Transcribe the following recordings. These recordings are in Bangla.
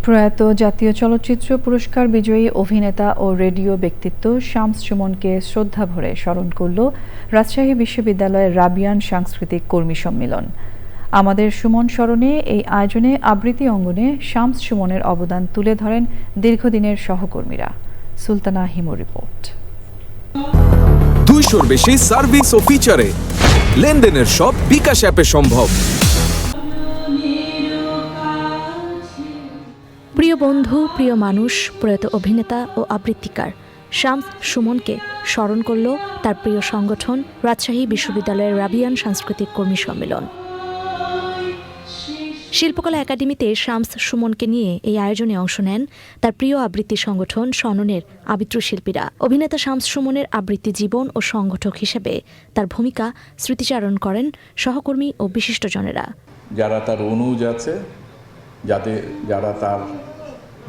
প্রয়াত জাতীয় চলচ্চিত্র পুরস্কার বিজয়ী অভিনেতা ও রেডিও ব্যক্তিত্ব শামস সুমনকে শ্রদ্ধাভরে স্মরণ করল রাজশাহী বিশ্ববিদ্যালয়ের রাবিয়ান সাংস্কৃতিক কর্মী সম্মেলন। আমাদের সুমন স্মরণে এই আয়োজনে আবৃত্তি অঙ্গনে শামস সুমনের অবদান তুলে ধরেন দীর্ঘদিনের সহকর্মীরা। সুলতানা হিমুর রিপোর্ট। 200-র বেশি সার্ভিস ও ফিচারে লেনদেনের সব বিকাশ অ্যাপে সম্ভব। প্রিয় বন্ধু, প্রিয় মানুষ, প্রয়াত অভিনেতা ও আবৃত্তিকার শামস সুমনকে স্মরণ করল তার প্রিয় সংগঠন রাজশাহী বিশ্ববিদ্যালয়ের রাবিয়ান সাংস্কৃতিক কর্মী সম্মেলন। শিল্পকলা একাডেমিতে শামস সুমনকে নিয়ে এই আয়োজনে অংশ নেন তার প্রিয় আবৃত্তি সংগঠন সননের আবৃত্তি শিল্পীরা। অভিনেতা শামস সুমনের আবৃত্তি জীবন ও সংগঠক হিসেবে তার ভূমিকা স্মৃতিচারণ করেন সহকর্মী ও বিশিষ্টজনেরা। যারা তার অনুজ আছে, যারা তার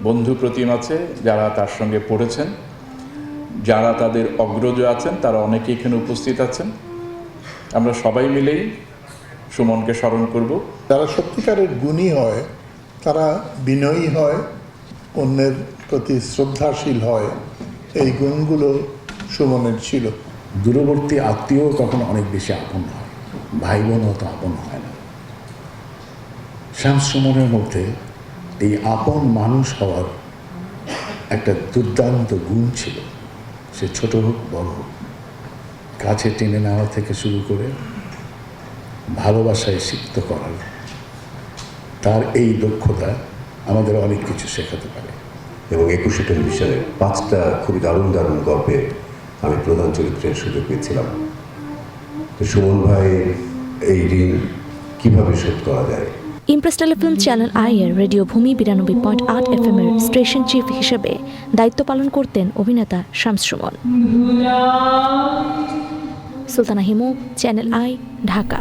বন্ধু প্রতিম আছে, যারা তার সঙ্গে পড়েছেন, যারা তাদের অগ্রজ আছেন, তারা অনেকে এখানে উপস্থিত আছেন। আমরা সবাই মিলেই সুমনকে স্মরণ করব। যারা সত্যিকারের গুণী হয়, তারা বিনয়ী হয়, অন্যের প্রতি শ্রদ্ধাশীল হয়, এই গুণগুলো সুমনের ছিল। দূরবর্তী আত্মীয় তখন অনেক বেশি আপন হয়, ভাই বোনও তো আপন হয় না। শামস সুমনের মধ্যে এই আপন মানুষ হওয়ার একটা দুর্দান্ত গুণ ছিল। সে ছোট হোক বড় হোক, কাছে টেনে নেওয়া থেকে শুরু করে ভালোবাসায় সিক্ত করার তার এই দক্ষতা আমাদের অনেক কিছু শেখাতে পারে। এবং 21শে টেলিভিশনে 5টা খুবই দারুণ দারুণ গল্পে আমি প্রধান চরিত্রের সুযোগ পেয়েছিলাম। তো সুমন ভাই এই ঋণ কীভাবে শোধ করা যায়? ইমপ্রেস টেলিফিল্ম চ্যানেল আই এর রেডিও ভূমি 92.8 FM এর স্টেশন চিফ হিসেবে দায়িত্ব পালন করতেন অভিনেতা শামস সুমন। Sultana Himu, channel i, Dhaka.